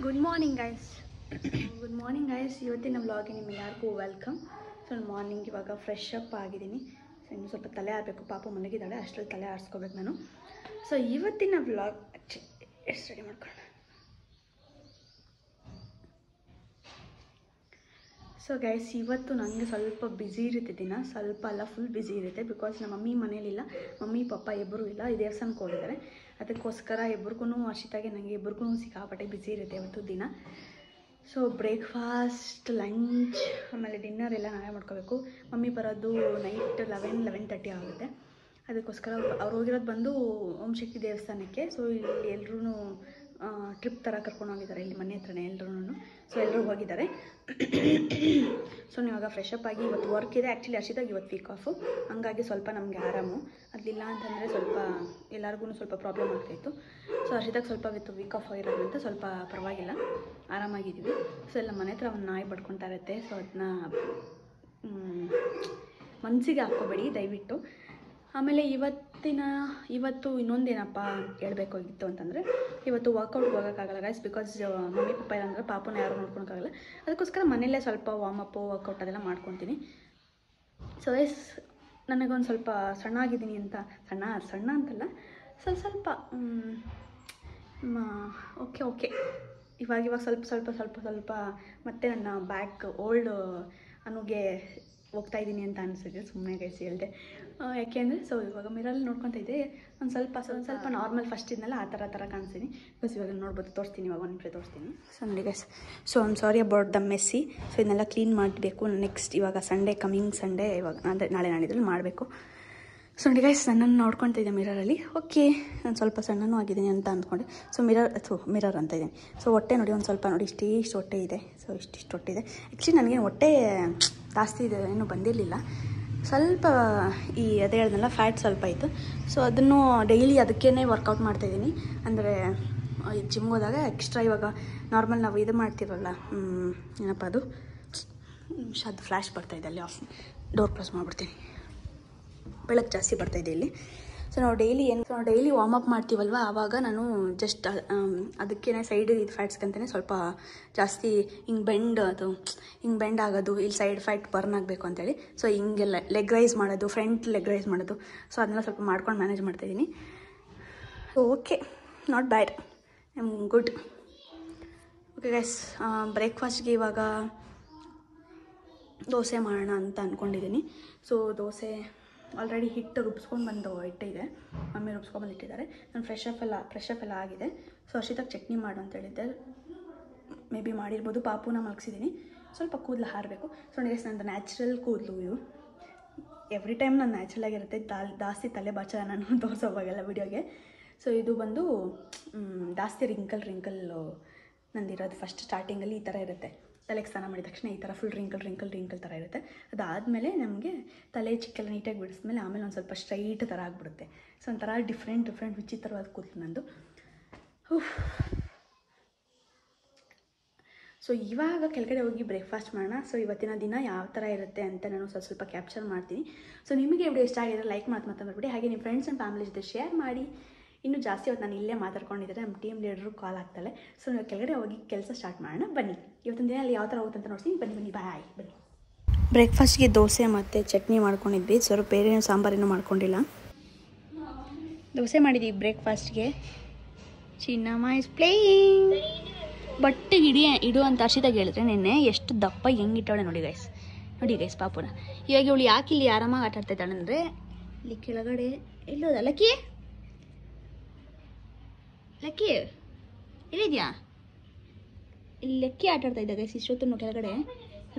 Good morning guys. Good morning guys. ಇವತ್ತಿನ ವ್ಲಾಗ್ಗೆ ನಿಮಗೆಲ್ಲರಿಗೂ welcome. So morning ಇವಾಗ ಫ್ರೆಶ್ ಅಪ್ ಆಗಿದ್ದೀನಿ. ಸೊ ಇನ್ನು ಸ್ವಲ್ಪ ತಲೆ ಆಡಬೇಕು, ಪಾಪ ಮಲಗಿದ್ದಾಳೆ, ಅಷ್ಟರಲ್ಲಿ ತಲೆ ಆಡಿಸ್ಕೋಬೇಕು ನಾನು. ಸೊ ಇವತ್ತಿನ ವ್ಲಾಗ್ ಎಷ್ಟು ರೆಡಿ ಮಾಡ್ಕೊಳ್ಳೋಣ. ಸೊ ಗೈಸ್, ಇವತ್ತು ನನಗೆ ಸ್ವಲ್ಪ ಬ್ಯುಸಿ ಇರುತ್ತೆ ದಿನ, ಸ್ವಲ್ಪ ಅಲ್ಲ ಫುಲ್ ಬ್ಯುಸಿ ಇರುತ್ತೆ. ಬಿಕಾಸ್ ನಮ್ಮ ಮಮ್ಮಿ ಮನೇಲಿಲ್ಲ, ಮಮ್ಮಿ ಪಪ್ಪ ಇಬ್ಬರೂ ಇಲ್ಲ, ಈ ದೇವಸ್ಥಾನಕ್ಕೆ ಹೋಗಿದ್ದಾರೆ. ಅದಕ್ಕೋಸ್ಕರ ಇಬ್ಬರಿಗೂ ಹರ್ಷಿತಾಗೆ ನನಗೆ ಇಬ್ಬರಿಗೂ ಸಿಕ್ಕಾಪಟ್ಟೆ ಬ್ಯುಸಿ ಇರುತ್ತೆ ಇವತ್ತು ದಿನ. ಸೊ ಬ್ರೇಕ್ಫಾಸ್ಟ್, ಲಂಚ್, ಆಮೇಲೆ ಡಿನ್ನರ್ ಎಲ್ಲ ನಾವೇ ಮಾಡ್ಕೋಬೇಕು. ಮಮ್ಮಿ ಬರೋದು ನೈಟ್ 11-11:30 ಆಗುತ್ತೆ. ಅದಕ್ಕೋಸ್ಕರ ಅವ್ರು ಹೋಗಿರೋದು ಬಂದು ಓಂ ಶಕ್ತಿ ದೇವಸ್ಥಾನಕ್ಕೆ. ಸೊ ಇಲ್ಲಿ ಎಲ್ಲರೂ ಟ್ರಿಪ್ ಥರ ಕರ್ಕೊಂಡು ಹೋಗಿದ್ದಾರೆ, ಇಲ್ಲಿ ಮನೆ ಹತ್ರನೇ ಎಲ್ಲರೂ. ಸೊ ಎಲ್ಲರೂ ಹೋಗಿದ್ದಾರೆ. ಸೊ ಇವಾಗ ಫ್ರೆಶ್ ಅಪ್ ಆಗಿ ಇವತ್ತು ವರ್ಕ್ ಇದೆ. ಆ್ಯಕ್ಚುಲಿ ಹರ್ಷಿತಾಗಿ ಇವತ್ತು ವೀಕ್ ಆಫು, ಹಂಗಾಗಿ ಸ್ವಲ್ಪ ನಮಗೆ ಆರಾಮು. ಅದಿಲ್ಲ ಅಂತಂದರೆ ಸ್ವಲ್ಪ ಎಲ್ಲರಿಗೂ ಸ್ವಲ್ಪ ಪ್ರಾಬ್ಲಮ್ ಆಗ್ತಾಯಿತ್ತು. ಸೊ ಹರ್ಷಿತಾಗೆ ಸ್ವಲ್ಪ ಇವತ್ತು ವೀಕ್ ಆಫ್ ಆಗಿರೋದ್ರಿಂದ ಸ್ವಲ್ಪ ಪರವಾಗಿಲ್ಲ, ಆರಾಮಾಗಿದ್ದೀವಿ. ಸೊ ಎಲ್ಲ ಮನೆ ಹತ್ರ ಒಂದು ನಾಯಿ ಬಡ್ಕೊತಾ ಇರುತ್ತೆ. ಸೊ ಅದನ್ನ ಮನಸ್ಸಿಗೆ ಹಾಕ್ಕೋಬೇಡಿ ದಯವಿಟ್ಟು. ಆಮೇಲೆ ಇವತ್ತು ಇನ್ನೊಂದೇನಪ್ಪ ಹೇಳ್ಬೇಕಾಗಿತ್ತು ಅಂತಂದರೆ, ಇವತ್ತು ವರ್ಕೌಟ್ಗೆ ಹೋಗೋಕ್ಕಾಗಲ್ಲ ಗೈಸ್. ಬಿಕಾಸ್ ಮಮ್ಮಿ ಪಪ್ಪ ಇಲ್ಲಾಂದರೆ ಪಾಪನ ಯಾರು ನೋಡ್ಕೊಳಕ್ಕಾಗಲ್ಲ. ಅದಕ್ಕೋಸ್ಕರ ಮನೆಯಲ್ಲೇ ಸ್ವಲ್ಪ ವಾರ್ಮಪ್ಪು, ವರ್ಕೌಟ್ ಅದೆಲ್ಲ ಮಾಡ್ಕೊತೀನಿ. ಸೊ ಗೈಸ್, ನನಗೊಂದು ಸ್ವಲ್ಪ ಸಣ್ಣ ಆಗಿದ್ದೀನಿ ಅಂತ, ಸಣ್ಣ ಅಂತಲ್ಲ, ಸ್ವಲ್ಪ ಓಕೆ ಇವಾಗ ಸ್ವಲ್ಪ ಮತ್ತೆ ನನ್ನ ಬ್ಯಾಕ್ ಓಲ್ಡ್ ಅನ್ನೋಗೆ ಹೋಗ್ತಾಯಿದ್ದೀನಿ ಅಂತ ಅನಿಸಿದೆ. ಸುಮ್ಮನೆ ಗೈಸ್ ಹೇಳಿದೆ. ಯಾಕೆಂದರೆ ಸೊ ಇವಾಗ ಮಿರಲ್ಲಿ ನೋಡ್ಕೊತಾ ಇದ್ದೆ, ಒಂದು ಸ್ವಲ್ಪ ನಾರ್ಮಲ್ ಫಸ್ಟ್ ಇದನ್ನೆಲ್ಲ ಆ ಥರ ಕಾಣಿಸ್ತೀನಿ. ಬಿಕಾಸ್ ಇವಾಗ ನೋಡ್ಬೋದು, ತೋರಿಸ್ತೀನಿ, ಇವಾಗ ಒಂದು ನಿಮಿಷ ತೋರಿಸ್ತೀನಿ. ಸೊ ನೋಡಿ guys, so I am sorry about the messy. So ಇದನ್ನೆಲ್ಲ ಕ್ಲೀನ್ ಮಾಡಬೇಕು ನೆಕ್ಸ್ಟ್. ಇವಾಗ ಕಮಿಂಗ್ ಸಂಡೇ, ಇವಾಗ ಅಂದರೆ ನಾಳೆ ನಾಡಿದ್ರಲ್ಲಿ ಮಾಡಬೇಕು. ಸೊ ನೋಡಿ ಗೈಸ್, ನನ್ನನ್ನು ನೋಡ್ಕೊತಾ ಇದ್ದೆ ಮಿರರಲ್ಲಿ. ಓಕೆ, ನಾನು ಸ್ವಲ್ಪ ಸಣ್ಣನೂ ಆಗಿದ್ದೀನಿ ಅಂತ ಅಂದ್ಕೊಂಡೆ. ಸೊ ಮಿರರ್ ಅಂತ ಇದ್ದೀನಿ. ಸೊ ಹೊಟ್ಟೆ ನೋಡಿ, ಒಂದು ಸ್ವಲ್ಪ ನೋಡಿ, ಇಷ್ಟು ಹೊಟ್ಟೆ ಇದೆ. ಸೊ ಇಷ್ಟಿಷ್ಟು ಹೊಟ್ಟೆ ಇದೆ. ಆ್ಯಕ್ಚುಲಿ ನನಗೆ ಹೊಟ್ಟೆ ಜಾಸ್ತಿ ಇದೆ ಏನೂ ಬಂದಿರಲಿಲ್ಲ. ಸ್ವಲ್ಪ ಅದೇ ಹೇಳ್ದಲ್ಲ, ಫ್ಯಾಟ್ ಸ್ವಲ್ಪ ಇತ್ತು. ಸೊ ಅದನ್ನು ಡೈಲಿ ಅದಕ್ಕೇ ವರ್ಕೌಟ್ ಮಾಡ್ತಾಯಿದ್ದೀನಿ. ಅಂದರೆ ಜಿಮ್ಗೆ ಹೋದಾಗ ಎಕ್ಸ್ಟ್ರಾ, ಇವಾಗ ನಾರ್ಮಲ್ ನಾವು ಇದು ಮಾಡ್ತೀವಲ್ಲ, ಏನಪ್ಪ ಅದು ಫ್ಲ್ಯಾಶ್ ಬರ್ತಾಯಿದೆ, ಅಲ್ಲಿ ಆಫ್ ಡೋರ್ ಕ್ಲೋಸ್ ಮಾಡಿಬಿಡ್ತೀನಿ, ಬೆಳಕು ಜಾಸ್ತಿ ಬರ್ತಾಯಿದೆ ಇಲ್ಲಿ. ಸೊ ನಾವು ಡೈಲಿ ವಾರ್ಮಪ್ ಮಾಡ್ತೀವಲ್ವ, ಆವಾಗ ನಾನು ಜಸ್ಟ್ ಅದಕ್ಕೇ ಸೈಡ್ ಇದು ಫ್ಯಾಟ್ಸ್ಗಂತಲೇ ಸ್ವಲ್ಪ ಜಾಸ್ತಿ ಹಿಂಗೆ ಬೆಂಡ್ ಆಗೋದು, ಇಲ್ಲಿ ಸೈಡ್ ಫ್ಯಾಟ್ ಬರ್ನ್ ಆಗಬೇಕು ಅಂತೇಳಿ. ಸೊ ಹಿಂಗೆಲ್ಲ ಲೆಗ್ ರೈಸ್ ಮಾಡೋದು, ಫ್ರಂಟ್ ಲೆಗ್ ರೈಸ್ ಮಾಡೋದು, ಸೊ ಅದನ್ನೆಲ್ಲ ಸ್ವಲ್ಪ ಮಾಡ್ಕೊಂಡು ಮ್ಯಾನೇಜ್ ಮಾಡ್ತಾಯಿದ್ದೀನಿ. Okay, not bad, I am good. Okay guys, ಬ್ರೇಕ್ಫಾಸ್ಟ್ಗೆ ಇವಾಗ ದೋಸೆ ಮಾಡೋಣ ಅಂತ ಅಂದ್ಕೊಂಡಿದ್ದೀನಿ. ಸೊ ದೋಸೆ ಆಲ್ರೆಡಿ ಹಿಟ್ಟು ರುಬ್ಸ್ಕೊಂಡು ಬಂದು ಇಟ್ಟಿದೆ, ಮಮ್ಮಿ ರುಬ್ಸ್ಕೊಂಡ್ಬಂದು ಇಟ್ಟಿದ್ದಾರೆ. ನಾನು ಫ್ರೆಶ್ ಅಪ್ ಎಲ್ಲ ಆಗಿದೆ. ಸೊ ಹರ್ಷಿತಾಗೆ ಚಟ್ನಿ ಮಾಡು ಅಂತ ಹೇಳಿದ್ದೆ, ಮೇ ಬಿ ಮಾಡಿರ್ಬೋದು. ಪಾಪುನ ಮಲಗಿಸಿದ್ದೀನಿ, ಸ್ವಲ್ಪ ಕೂದಲು ಹಾರಬೇಕು. ಸೊ ನನಗೆ ನಂದು ನ್ಯಾಚುರಲ್ ಕೂದಲು ಇದು. ಎವ್ರಿ ಟೈಮ್ ನಾನು ನ್ಯಾಚುರಲ್ ಆಗಿರುತ್ತೆ, ಜಾಸ್ತಿ ತಲೆ ಬಾಚ ನಾನು ತೋರಿಸೋವಾಗೆಲ್ಲ ವಿಡಿಯೋಗೆ. ಸೊ ಇದು ಬಂದು ಜಾಸ್ತಿ ರಿಂಕಲ್ ನಂದಿರೋದು. ಫಸ್ಟ್ ಸ್ಟಾರ್ಟಿಂಗಲ್ಲಿ ಈ ಥರ ಇರುತ್ತೆ, ತಲೆಗೆ ಸ್ನಾನ ಮಾಡಿದ ತಕ್ಷಣ ಈ ಥರ ಫುಲ್ ರಿಂಕಲ್ ಥರ ಇರುತ್ತೆ. ಅದಾದಮೇಲೆ ನಮಗೆ ತಲೆ ಚಿಕ್ಕೆಲ್ಲ ನೀಟಾಗಿ ಬಿಡಿಸಿದ್ಮೇಲೆ ಆಮೇಲೆ ಒಂದು ಸ್ವಲ್ಪ ಸ್ಟ್ರೈಟ್ ಥರ ಆಗಿಬಿಡುತ್ತೆ. ಸೊ ಒಂಥರ ಡಿಫ್ರೆಂಟ್ ವಿಚಿತ್ರವಾದ ಕೂದಲು ನಂದು. ಸೊ ಇವಾಗ ಕೆಳಗಡೆ ಹೋಗಿ ಬ್ರೇಕ್ಫಾಸ್ಟ್ ಮಾಡೋಣ. ಸೊ ಇವತ್ತಿನ ದಿನ ಯಾವ ಥರ ಇರುತ್ತೆ ಅಂತ ನಾನು ಸ್ವಲ್ಪ ಕ್ಯಾಪ್ಚರ್ ಮಾಡ್ತೀನಿ. ಸೊ ನಿಮಗೆ ವಿಡಿಯೋ ಇಷ್ಟ ಆಗಿದ್ರೆ ಲೈಕ್ ಮಾತಾಡ್ಬಿಡಿ. ಹಾಗೆ ನಿಮ್ಮ ಫ್ರೆಂಡ್ಸ್ ಆ್ಯಂಡ್ ಫ್ಯಾಮಿಲಿ ಜೊತೆ ಶೇರ್ ಮಾಡಿ. ಇನ್ನೂ ಜಾಸ್ತಿ ಹೊತ್ತು ನಾನು ಇಲ್ಲೇ ಮಾತಾಡ್ಕೊಂಡಿದ್ದರೆ ನಮ್ಮ ಟೀಮ್ ಲೀಡರು ಕಾಲ್ ಆಗ್ತಾಳೆ. ಸೊ ನಾವು ಕೆಳಗಡೆ ಹೋಗಿ ಕೆಲಸ ಸ್ಟಾರ್ಟ್ ಮಾಡೋಣ ಬನ್ನಿ. ಇವತ್ತಿನ ದಿನ ಅಲ್ಲಿ ಯಾವ ಥರ ಹೋಗುತ್ತೆ ಅಂತ ನೋಡ್ತೀನಿ. ಬನ್ನಿ ಬಾಯ್. ಬನ್ನಿ. ಬ್ರೇಕ್ಫಾಸ್ಟ್ಗೆ ದೋಸೆ ಮತ್ತು ಚಟ್ನಿ ಮಾಡ್ಕೊಂಡಿದ್ವಿ. ಸ್ವಲ್ಪ ಬೇರೆ ಸಾಂಬಾರೇನು ಮಾಡ್ಕೊಂಡಿಲ್ಲ, ದೋಸೆ ಮಾಡಿದ್ವಿ ಬ್ರೇಕ್ಫಾಸ್ಟ್ಗೆ. ಚಿನ್ನಮ್ಮ ಇಸ್ ಪ್ಲೇಯಿಂಗ್. ಬಟ್ಟೆಗೆ ಇಡು ಅಂತ ಹರ್ಷಿತಾಗ ಹೇಳಿದ್ರೆ ನಿನ್ನೆ ಎಷ್ಟು ದಪ್ಪ ಹೆಂಗಿಟ್ಟವಳೆ ನೋಡಿ ಗೈಸ್ ಪಾಪುನ. ಇವಾಗ ಇವಳು ಯಾಕೆ ಇಲ್ಲಿ ಆರಾಮಾಗಿ ಆಟ ಆಡ್ತಾ ಇದ್ದಾಳೆ ಅಂದರೆ, ಇಲ್ಲಿ ಕೆಳಗಡೆ ಎಲ್ಲೋದ ಲಕ್ಕಿ ಎಲ್ಲಿದ್ಯಾ? ಇಲ್ಲಿ ಲಕ್ಕಿ ಆಟ ಆಡ್ತಾ ಇದ್ದ ಗೈಸ್ ಇಷ್ಟೊತ್ತು ಕೆಳಗಡೆ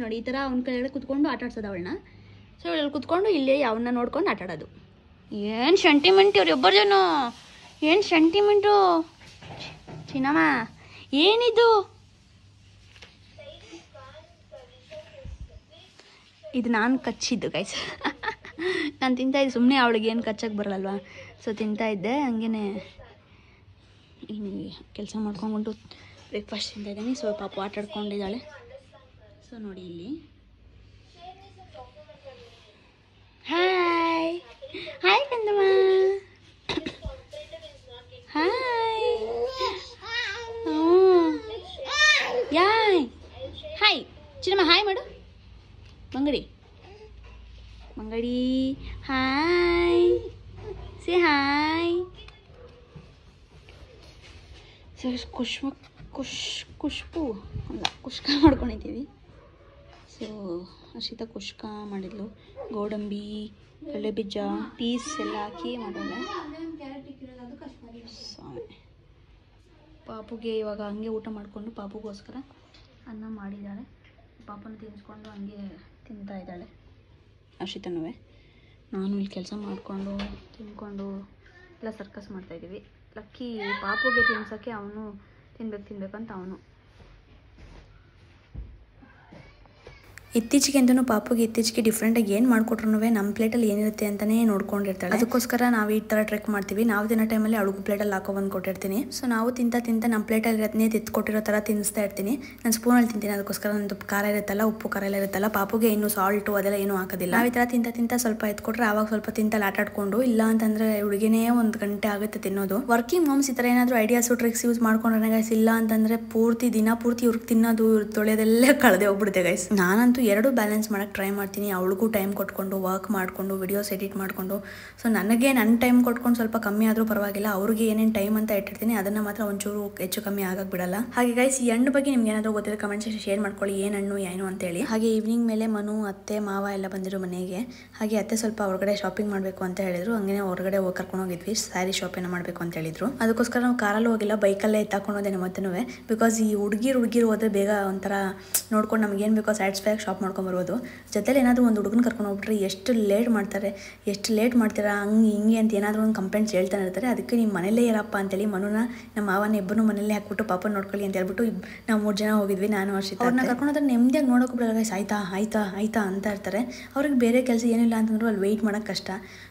ನೋಡಿ. ಈ ಥರ ಅವ್ನ ಕೆಳಗಡೆ ಕುತ್ಕೊಂಡು ಆಟ ಆಡ್ಸೋದು ಅವಳನ್ನ. ಸೊ ಇವಳು ಕುತ್ಕೊಂಡು ಇಲ್ಲೇ ಅವನ್ನ ನೋಡ್ಕೊಂಡು ಆಟ ಆಡೋದು. ಏನು ಸೆಂಟಿಮೆಂಟ್ ಇವ್ರಿಬ್ಬರು ಜನ, ಏನು ಸೆಂಟಿಮೆಂಟು. ಚಿನ್ನಮ್ಮ ಏನಿದು? ಇದು ನಾನು ಕಚ್ಚಿದ್ದು ಗೈಸ್. ನಾನು ತಿಂತಾಯಿದ್ದೆ ಸುಮ್ಮನೆ, ಅವಳಿಗೆ ಏನು ಕಚ್ಚಕ್ಕೆ ಬರಲ್ಲಲ್ವ. ಸೊ ತಿಂತಾಯಿದ್ದೆ ಹಂಗೇ, ಕೆಲಸ ಮಾಡ್ಕೊಂಡ್ಬಿಟ್ಟು ಬ್ರೇಕ್ಫಾಸ್ಟ್ ತಿಂತಾಯಿದ್ದೀನಿ. ಸೊ ಪಾಪು ಆಟ ಆಡ್ಕೊಂಡಿದ್ದಾಳೆ. ಸೊ ನೋಡಿ ಇಲ್ಲಿ, ಹಾಯ್ ಕಂದಮ್ಮ, ಹಾಯ್. ಚಿನ್ನಮ್ಮ ಹಾಯ್ ಮಾಡು. ಮಂಗಡಿ ಮಂಗಡಿ hi, say hi. So Khushbu ಅಲ್ಲ ಕುಷ್ಕ ಮಾಡ್ಕೊಂಡಿದ್ದೀವಿ. ಸೊ ಹರ್ಷಿತಾ ಕುಷ್ಕ ಮಾಡಿದ್ಲು, ಗೋಡಂಬಿ, ಕಡಲೆಬೀಜ, ಪೀಸ್ ಎಲ್ಲ ಹಾಕಿ ಮಾಡೋಣ. ಪಾಪುಗೆ ಇವಾಗ ಹಂಗೆ ಊಟ ಮಾಡಿಕೊಂಡು ಪಾಪುಗೋಸ್ಕರ ಅನ್ನ ಮಾಡಿದ್ದಾಳೆ. ಪಾಪನ ತಿನ್ನಿಸ್ಕೊಂಡು ಹಂಗೆ ತಿಂತಾ ಇದ್ದಾಳೆ ಹರ್ಷಿತನೂ. ನಾನು ಇಲ್ಲಿ ಕೆಲಸ ಮಾಡಿಕೊಂಡು ತಿನ್ಕೊಂಡು ಎಲ್ಲ ಸರ್ಕಸ್ ಮಾಡ್ತಾಯಿದ್ದೀವಿ. ಲಕ್ಕಿ ಪಾಪುಗೆ ತಿನ್ಸೋಕ್ಕೆ ಅವನು ತಿನ್ಬೇಕಂತ ಅವನು. ಇತ್ತೀಚೆಗೆಂತೂ ಪಾಪುಗೆ ಡಿಫ್ರೆಂಟಾಗಿ ಏನು ಮಾಡಿಕೊಟ್ರು ನಮ್ಮ ಪ್ಲೇಟಲ್ಲಿ ಏನಿರುತ್ತೆ ಅಂತಲೇ ನೋಡ್ಕೊಂಡಿರ್ತಾಳೆ. ಅದಕ್ಕೋಸ್ಕರ ನಾವು ಈ ಥರ ಟ್ರೆಕ್ ಮಾಡ್ತೀವಿ. ನಾವು ತಿನ್ನೋ ಟೈಮಲ್ಲಿ ಅವಳಿಗೂ ಪ್ಲೇಟಲ್ಲಿ ಹಾಕೊಬಂದು ಕೊಟ್ಟಿರ್ತೀನಿ. ಸೊ ನಾವು ತಿಂತ ನಮ್ಮ ಪ್ಲೇಟಲ್ಲಿ ಇರೋದನ್ನೇ ತಿತ್ಕೊಟ್ಟಿರೋ ಥರ ತಿನ್ನಿಸ್ತಾ ಇರ್ತೀನಿ. ನಾನು ಸ್ಪೂನಲ್ಲಿ ತಿಂತೀನಿ. ಅದಕ್ಕೋಸ್ಕರ ನಂದು ಖಾರ ಇರುತ್ತಲ್ಲ, ಉಪ್ಪು ಖಾರ ಎಲ್ಲ ಇರುತ್ತಲ್ಲ, ಪಾಪುಗೆ ಇನ್ನೂ ಸಾಲ್ಟು ಅದೆಲ್ಲ ಏನೂ ಹಾಕೋದಿಲ್ಲ. ನಾವು ಈ ಥರ ತಿಂತ ಸ್ವಲ್ಪ ಎತ್ಕೊಟ್ರೆ ಆವಾಗ ಸ್ವಲ್ಪ ತಿಂತಲ್ಲಿ ಆಟಾಡ್ಕೊಂಡು, ಇಲ್ಲ ಅಂತಂದರೆ ಹುಡುಗಿನೇ 1 ಗಂಟೆ ಆಗುತ್ತೆ ತಿನ್ನೋದು. ವರ್ಕಿಂಗ್ ಮಾಮ್ಸ್ ಈ ಥರ ಏನಾದರೂ ಐಡಿಯಾಸು ಟ್ರಿಕ್ಸ್ ಯೂಸ್ ಮಾಡ್ಕೊಂಡ್ರೆ ಗೈಸ್, ಇಲ್ಲ ಅಂತಂದರೆ ದಿನ ಪೂರ್ತಿ ಇವ್ರಿಗೆ ತಿನ್ನೋದು ತೊಳೆಯೋದೆಲ್ಲ ಕಳೆದೇ ಹೋಗ್ಬಿಡುತ್ತೆ ಗೈಸ್. ನಾನಂತೂ ಎರಡೂ ಬ್ಯಾಲೆನ್ಸ್ ಮಾಡೋಕ್ಕೆ ಟ್ರೈ ಮಾಡ್ತೀನಿ. ಅವಳಿಗೂ ಟೈಮ್ ಕೊಟ್ಕೊಂಡು ವರ್ಕ್ ಮಾಡಿಕೊಂಡು ವಿಡಿಯೋಸ್ ಎಡಿಟ್ ಮಾಡಿಕೊಂಡು. ಸೊ ನನಗೆ ನನ್ನ ಟೈಮ್ ಕೊಟ್ಕೊಂಡು ಸ್ವಲ್ಪ ಕಮ್ಮಿ ಆದರೂ ಪರವಾಗಿಲ್ಲ, ಅವ್ರಿಗೆ ಏನೇನು ಟೈಮ್ ಅಂತ ಇಟ್ಟಿರ್ತೀನಿ ಅದನ್ನು ಮಾತ್ರ ಒಂಚೂರು ಹೆಚ್ಚು ಕಮ್ಮಿ ಆಗಕ್ಕೆ ಬಿಡಲ್ಲ. ಹಾಗೆ ಗೈಸ್ ಈ ಹಣ್ಣು ಬಗ್ಗೆ ನಿಮ್ಗೆ ಏನಾದರೂ ಗೊತ್ತಿರೋ ಕಮೆಂಟ್ ಸೆಕ್ಷನ್ ಶೇರ್ ಮಾಡ್ಕೊಳ್ಳಿ, ಏನು ಹಣ್ಣು ಏನು ಅಂತೇಳಿ. ಹಾಗೆ ಈವ್ನಿಂಗ್ ಮೇಲೆ ಮನು, ಅತ್ತೆ, ಮಾವ ಎಲ್ಲ ಬಂದಿರು ಮನೆಗೆ. ಹಾಗೆ ಅತ್ತೆ ಸ್ವಲ್ಪ ಹೊರಗಡೆ ಶಾಪಿಂಗ್ ಮಾಡಬೇಕು ಅಂತ ಹೇಳಿದ್ರು. ಹಂಗೆ ಹೊರಗಡೆ ಕರ್ಕೊಂಡು ಹೋಗಿದ್ವಿ, ಸ್ಯಾರಿ ಶಾಪಿಂಗ್ ಮಾಡಬೇಕು ಅಂತ ಹೇಳಿದ್ರು. ಅದಕ್ಕೋಸ್ಕರ ನಾವು ಕಾರಲ್ಲಿ ಹೋಗಿಲ್ಲ, ಬೈಕಲ್ಲೇ ಎತ್ತಾಕೊಂಡೋದೇನೆ ಮತ್ತೂ. ಬಿಕಾಸ್ ಈ ಹುಡುಗಿರು ಹೋದ್ರೆ ಬೇಗ ಒಂಥರ ನೋಡ್ಕೊಂಡು ನಮ್ಗೇನು ಬೇಕೋ ಸ್ಯಾಟಿಸ್ಫೈ ಶಾಪ್ ಮಾಡ್ಕೊಂಬರ್ಬೋದು. ಜೊತೆಲಿ ಏನಾದರೂ ಒಂದು ಹುಡುಗನ ಕರ್ಕೊಂಡು ಹೋಗ್ಬಿಟ್ರೆ ಎಷ್ಟು ಲೇಟ್ ಮಾಡ್ತೀರಾ ಹಿಂಗೆ ಅಂತ ಏನಾದರೂ ಒಂದು ಕಂಪ್ಲೇಂಟ್ಸ್ ಹೇಳ್ತಾನೆ ಇರ್ತಾರೆ. ಅದಕ್ಕೆ ನೀವು ಮನೇಲೇ ಇರಪ್ಪ ಅಂತೇಳಿ ಮನುನ ನಮ್ಮ ಮಾವನ ಇಬ್ಬರು ಮನೇಲಿ ಹಾಕ್ಬಿಟ್ಟು ಪಾಪನ ನೋಡ್ಕೊಳ್ಳಿ ಅಂತ ಹೇಳ್ಬಿಟ್ಟು ನಾವು 3 ಜನ ಹೋಗಿದ್ವಿ, ನಾನು ಹರ್ಷಿತಾ. ಅವ್ರನ್ನ ಕರ್ಕೊಂಡು ಹೋದ್ರೆ ನೆಮ್ಮದಿಯಾಗಿ ನೋಡೋಕೆ ಬಿಡಲ್ಲ ಗೈಸ್. ಆಯ್ತಾ ಅಂತ ಇರ್ತಾರೆ. ಅವ್ರಿಗೆ ಬೇರೆ ಕೆಲಸ ಏನಿಲ್ಲ ಅಂತಂದ್ರು ಅಲ್ಲಿ ವೆಯ್ಟ್ ಮಾಡೋಕ್ಕೆ ಕಷ್ಟ.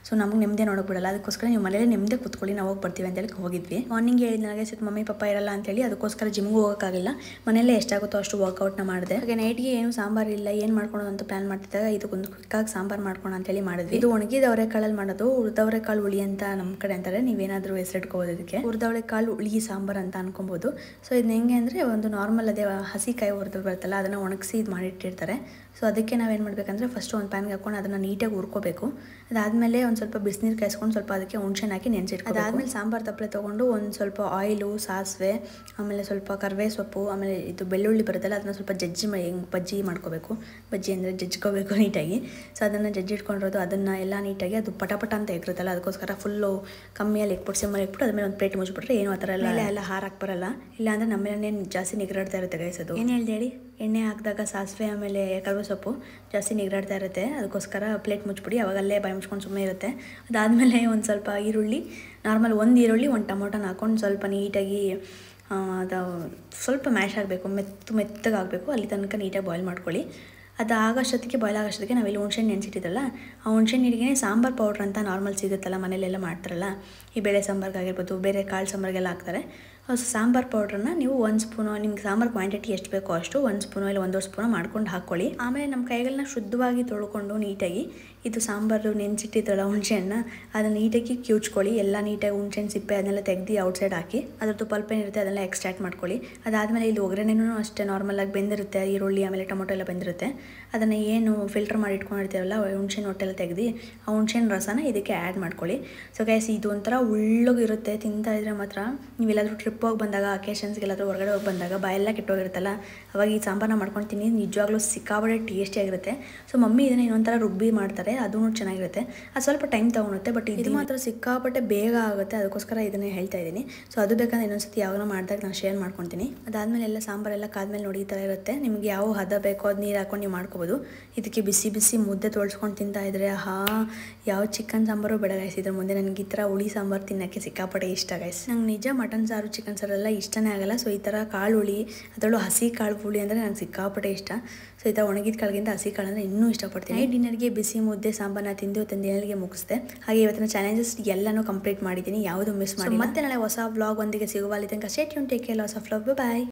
ಸೊ ನಮಗೆ ನೆಮ್ಮದಿ ನೋಡೋಕೆ ಬಿಡಲ್ಲ. ಅದಕ್ಕೋಸ್ಕರ ನೀವು ಮನೇಲಿ ನೆಮ್ಮದಿ ಕೂತ್ಕೊಳ್ಳಿ, ನಾವು ಹೋಗಿ ಬರ್ತೀವಿ ಅಂತೇಳಿ ಹೋಗಿದ್ವಿ. ಮಾರ್ನಿಂಗ್ ಹೇಳಿದ ನನಗೆ ಸಿಟ್ಟು ಮಮ್ಮಿ ಪಾಪ ಇರಲ್ಲ ಅಂತೇಳಿ, ಅದಕ್ಕೋಸ್ಕರ ಜಿಮ್ಗೂ ಹೋಗೋಕ್ಕಾಗಿಲ್ಲ. ಮನೇಲೇ ಎಷ್ಟಾಗುತ್ತೋ ಅಷ್ಟು ವರ್ಕೌಟ್ನ ಮಾಡಿದೆ. ಹಾಗೆ ನೈಟ್ಗೆ ಏನು ಸಾಂಬಾರು ಇಲ್ಲ, ಏನು ಮಾಡ್ಕೊಳೋದು ಅಂತ ಪ್ಲಾನ್ ಮಾಡ್ತಿದ್ದಾಗ ಇದಕ್ಕೊಂದು ಕ್ವಿಕ್ಕಾಗಿ ಸಾಂಬಾರು ಮಾಡ್ಕೊಳ ಅಂತೇಳಿ ಮಾಡಿದ್ವಿ. ಇದು ಒಣಗಿದ ಅವರೆಕಾಳಲ್ಲಿ ಮಾಡೋದು, ಹುರಿದವರೆಕಾಳು ಹುಳಿ ಅಂತ ನಮ್ಮ ಕಡೆ ಅಂತಾರೆ. ನೀವೇನಾದರೂ ಹೆಸರಿಟ್ಕೋಬೋದು ಇದಕ್ಕೆ. ಹುರಿದವರೆಕಾಳು ಹುಳಿ ಸಾಂಬಾರು ಅಂತ ಅನ್ಕೊಬೋದು. ಸೊ ಇದನ್ನ ಹೆಂಗೆ ಅಂದರೆ ಒಂದು ನಾರ್ಮಲ್ ಅದೇ ಹಸಿಕಾಯಿ ಹುರಿದು ಬರುತ್ತಲ್ಲ, ಅದನ್ನು ಒಣಗಿಸಿ ಇದು ಮಾಡಿಟ್ಟಿರ್ತಾರೆ. ಸೊ ಅದಕ್ಕೆ ನಾವೇನು ಮಾಡಬೇಕಂದ್ರೆ ಫಸ್ಟು ಒಂದು ಪ್ಯಾನ್ಗೆ ಹಾಕೊಂಡು ಅದನ್ನು ನೀಟಾಗಿ ಹುರ್ಕೋಬೇಕು. ಅದಾದಮೇಲೆ ಒಂದು ಸ್ವಲ್ಪ ಬಿಸಿನೀರು ಕಾಯಿಸ್ಕೊಂಡು ಸ್ವಲ್ಪ ಅದಕ್ಕೆ ಹುಣಸೆಹಣ್ಣು ಹಾಕಿ ನೆನೆಸಿಟ್ಕೊಂಡು, ಅದಾದಮೇಲೆ ಸಾಂಬಾರು ತಪ್ಪಲೆ ತೊಗೊಂಡು ಒಂದು ಸ್ವಲ್ಪ ಆಯಿಲು, ಸಾಸಿವೆ, ಆಮೇಲೆ ಸ್ವಲ್ಪ ಕರಿವೇ ಸೊಪ್ಪು, ಆಮೇಲೆ ಇದು ಬೆಳ್ಳುಳ್ಳಿ ಬರುತ್ತಲ್ಲ ಅದನ್ನು ಸ್ವಲ್ಪ ಬಜ್ಜಿ ಮಾಡ್ಕೋಬೇಕು. ಬಜ್ಜಿ ಅಂದರೆ ಜಜ್ಕೋಬೇಕು ನೀಟಾಗಿ. ಸೊ ಅದನ್ನು ಜಜ್ಜಿಟ್ಕೊಂಡಿರೋದು ಅದನ್ನು ಎಲ್ಲ ನೀಟಾಗಿ ಅದು ಪಟ ಅಂತ ಇರುತ್ತಲ್ಲ, ಅದಕ್ಕೋಸ್ಕರ ಫುಲ್ಲು ಕಮ್ಮಿಯಲ್ಲಿ ಇಟ್ಬಿಟ್ಟು ಸಿಮ್ಮಲ್ಲಿ ಇಟ್ಬಿಟ್ಟು ಅದ್ಮೇಲೆ ಒಂದು ಪ್ಲೇಟ್ ಮುಚ್ಚಿಬಿಟ್ರೆ ಏನು ಆ ಥರ ಎಲ್ಲ ಹಾರಕ್ಕೆ ಬರಲ್ಲ. ಇಲ್ಲಾಂದರೆ ನಮ್ಮೇಲೆ ಜಾಸ್ತಿ ನಿಗರಾಡ್ತಾ ಇರುತ್ತೆ ಗೈಸ್. ಅದು ಏನು ಹೇಳ್ದೆ ಹೇಳಿ, ಎಣ್ಣೆ ಹಾಕಿದಾಗ ಸಾಸಿವೆ ಆಮೇಲೆ ಕರಿವೇ ಸೊಪ್ಪು ಜಾಸ್ತಿ ನಿಗರಾಡ್ತಾ ಇರುತ್ತೆ. ಅದಕ್ಕೋಸ್ಕರ ಪ್ಲೇಟ್ ಮುಚ್ಚಿಬಿಡಿ, ಅವಾಗಲ್ಲೇ ಬಾಯಿ ಮುಚ್ಕೊಂಡು ಸುಮ್ಮನೆ ಇರುತ್ತೆ. ಅದಾದಮೇಲೆ ಒಂದು ಸ್ವಲ್ಪ ಈರುಳ್ಳಿ, ನಾರ್ಮಲ್ 1 ಈರುಳ್ಳಿ 1 ಟೊಮೊಟೊನ ಹಾಕೊಂಡು ಸ್ವಲ್ಪ ನೀಟಾಗಿ ಅದು ಸ್ವಲ್ಪ ಮ್ಯಾಶ್ ಆಗಬೇಕು, ಮೆತ್ತಗಾಗಬೇಕು, ಅಲ್ಲಿ ತನಕ ನೀಟಾಗಿ ಬಾಯ್ಲ್ ಮಾಡ್ಕೊಳ್ಳಿ. ಅದು ಬಾಯ್ಲ್ ಆಗೋಷ್ಟೊತ್ತಿಗೆ ನಾವಿಲ್ಲಿ ಹುಣಸೆಹಣ್ಣು ನೆನೆಸಿಟ್ಟಿದ್ದಲ್ಲ, ಆ ಹುಣಸೆಹಣ್ಣು ನೀರಿಗೆ ಸಾಂಬಾರು ಪೌಡ್ರ್ ಅಂತ ನಾರ್ಮಲ್ ಸಿಗುತ್ತಲ್ಲ ಮನೇಲೆಲ್ಲ ಮಾಡ್ತಾರಲ್ಲ, ಈ ಬೇಳೆ ಸಾಂಬಾರ್ಗಾಗಿರ್ಬೋದು, ಬೇರೆ ಕಾಳು ಸಾಂಬಾರಿಗೆಲ್ಲ ಹಾಕ್ತಾರೆ. ಸಾಂಬಾರು ಪೌಡ್ರನ್ನ ನೀವು 1 ಸ್ಪೂನು, ನಿಮ್ಗೆ ಸಾಂಬಾರು ಕ್ವಾಂಟಿಟಿ ಎಷ್ಟು ಬೇಕೋ ಅಷ್ಟು 1 ಸ್ಪೂನು ಇಲ್ಲ 1.5 ಸ್ಪೂನು ಮಾಡ್ಕೊಂಡು ಹಾಕ್ಕೊಳ್ಳಿ. ಆಮೇಲೆ ನಮ್ಮ ಕೈಗಳನ್ನ ಶುದ್ಧವಾಗಿ ತೊಳ್ಕೊಂಡು ನೀಟಾಗಿ ಇದು ಸಾಂಬಾರು ನೆನೆಸಿಟ್ಟಿದ್ದಲ್ಲ ಹುಣಸೆಹಣ್ಣ ಅದನ್ನು ನೀಟಾಗಿ ಕಿವುಚ್ಕೊಳ್ಳಿ. ಎಲ್ಲ ನೀಟಾಗಿ ಹುಣಸೆಹಣ್ಣು ಸಿಪ್ಪೆ ಅದನ್ನೆಲ್ಲ ತೆಗೆದು ಔಟ್ಸೈಡ್ ಹಾಕಿ ಅದ್ರದ್ದು ಪಲ್ಪ್ ಏನಿರುತ್ತೆ ಅದನ್ನೆಲ್ಲ ಎಕ್ಸ್ಟ್ರಾಕ್ಟ್ ಮಾಡ್ಕೊಳ್ಳಿ. ಅದಾದಮೇಲೆ ಇಲ್ಲಿ ಒಗ್ಗರಣೆನೂ ಅಷ್ಟೇ ನಾರ್ಮಲಾಗಿ ಬೆಂದಿರುತ್ತೆ, ಈರುಳ್ಳಿ ಆಮೇಲೆ ಟೊಮೊಟೊ ಎಲ್ಲ ಬೆಂದಿರುತ್ತೆ. ಅದನ್ನು ಏನು ಫಿಲ್ಟರ್ ಮಾಡಿ ಇಟ್ಕೊಂಡಿರ್ತೀವಲ್ಲ ಹುಣಸೆಹಣ್ಣು ಹೊಟ್ಟೆಲ್ಲ ತೆಗೆದು ಆ ಹುಣಸೆಹಣ್ಣು ರಸನ ಇದಕ್ಕೆ ಆ್ಯಡ್ ಮಾಡ್ಕೊಳ್ಳಿ. ಸೊ ಗೈಸ್ ಇದು ಒಂಥರ ಉಳ್ಳಗಿರುತ್ತೆ, ತಿಂತಾ ಇದ್ರೆ ಮಾತ್ರ ನೀವೆಲ್ಲಾದರೂ ಟ್ರಿಪ್ ಹೋಗಿ ಬಂದಾಗ, ಅಕೇಶನ್ಸ್ಗೆಲ್ಲಾದರೂ ಹೊರಗಡೆ ಹೋಗಿ ಬಂದಾಗ ಬಾಯೆಲ್ಲ ಕೆಟ್ಟೋಗಿರುತ್ತಲ್ಲ, ಅವಾಗ ಈ ಸಾಂಬಾರನ್ನ ಮಾಡ್ಕೊಳ್ತೀನಿ, ನಿಜವಾಗ್ಲೂ ಸಿಕ್ಕಾಬಡೆ ಟೇಸ್ಟಿಯಾಗಿರುತ್ತೆ. ಸೊ ಮಮ್ಮಿ ಇದನ್ನು ಇನ್ನೊಂಥರ ರುಬ್ಬಿ ಮಾಡ್ತಾರೆ, ಅದೂ ಚೆನ್ನಾಗಿರುತ್ತೆ. ಅದು ಸ್ವಲ್ಪ ಟೈಮ್ ತೊಗೊಳುತ್ತೆ, ಬಟ್ ಇದು ಮಾತ್ರ ಸಿಕ್ಕಾಪಟ್ಟೆ ಬೇಗ ಆಗುತ್ತೆ. ಅದಕ್ಕೋಸ್ಕರ ಇದನ್ನೇ ಹೇಳ್ತಾ ಇದ್ದೀನಿ. ಸೊ ಅದು ಬೇಕಂದ್ರೆ ಇನ್ನೊಂದ್ಸತಿ ಯಾವಾಗ ಮಾಡಿದಾಗ ನಾನು ಶೇರ್ ಮಾಡ್ಕೊತೀನಿ. ಅದಾದಮೇಲೆ ಎಲ್ಲ ಸಾಂಬಾರೆಲ್ಲ ಕಾದ್ಮೇಲೆ ನೋಡಿ ಈ ಥರ ಇರುತ್ತೆ. ನಿಮ್ಗೆ ಯಾವ ಹದ ಬೇಕೋ ಅದು ನೀರು ಹಾಕೊಂಡು ನೀವು ಮಾಡ್ಕೋಬೋದು. ಇದಕ್ಕೆ ಬಿಸಿ ಮುದ್ದೆ ತೊಳ್ಸ್ಕೊಂಡು ತಿಂತಾ ಇದ್ರೆ ಯಾವ ಚಿಕನ್ ಸಾಂಬಾರು ಬೇಡ ಗೈಸ್ ಇದ್ರ ಮುಂದೆ. ನನಗೆ ಈ ಥರ ಹುಳಿ ಸಾಂಬಾರು ತಿನ್ನೋಕ್ಕೆ ಸಿಕ್ಕಾಪಟ್ಟೆ ಇಷ್ಟ ಗೈಸ್. ನಂಗೆ ನಿಜ ಮಟನ್ ಸಾರು ಚಿಕನ್ ಸಾರೆಲ್ಲ ಇಷ್ಟನೇ ಆಗಲ್ಲ. ಸೊ ಈ ಥರ ಕಾಳು ಹುಳಿ, ಅದರಲ್ಲೂ ಹಸಿ ಕಾಳು ಹುಳಿ ಅಂದರೆ ನಂಗೆ ಸಿಕ್ಕಾಪಟ್ಟೆ ಇಷ್ಟ. ಸೊ ಈ ಥರ ಒಣಗಿದ ಕಾಳಿಗಿಂತ ಹಸಿ ಕಾಳು ಅಂದರೆ ಇನ್ನೂ ಇಷ್ಟಪಡ್ತೀನಿ. ನೈಟ್ ಡಿನ್ನರ್ಗೆ ಬಿಸಿ ಮುದ್ದೆ ಸಾಂಬಾರನ್ನ ತಿಂದು ಡಿನ್ನರ್ಗೆ ಮುಗಿಸ್ದೆ. ಹಾಗೆ ಇವತ್ತಿನ ಚಾಲೆಂಜಸ್ ಎಲ್ಲನೂ ಕಂಪ್ಲೀಟ್ ಮಾಡಿದ್ದೀನಿ, ಯಾವುದು ಮಿಸ್ ಮಾಡಿ. ಮತ್ತೆ ನಾಳೆ ಹೊಸ ವ್ಲಾಗ್ ಒಂದಿಗೆ ಸಿಗುವ. ಅಲ್ಲಿ ತನಕ stay tune, take care, lots of love, bye.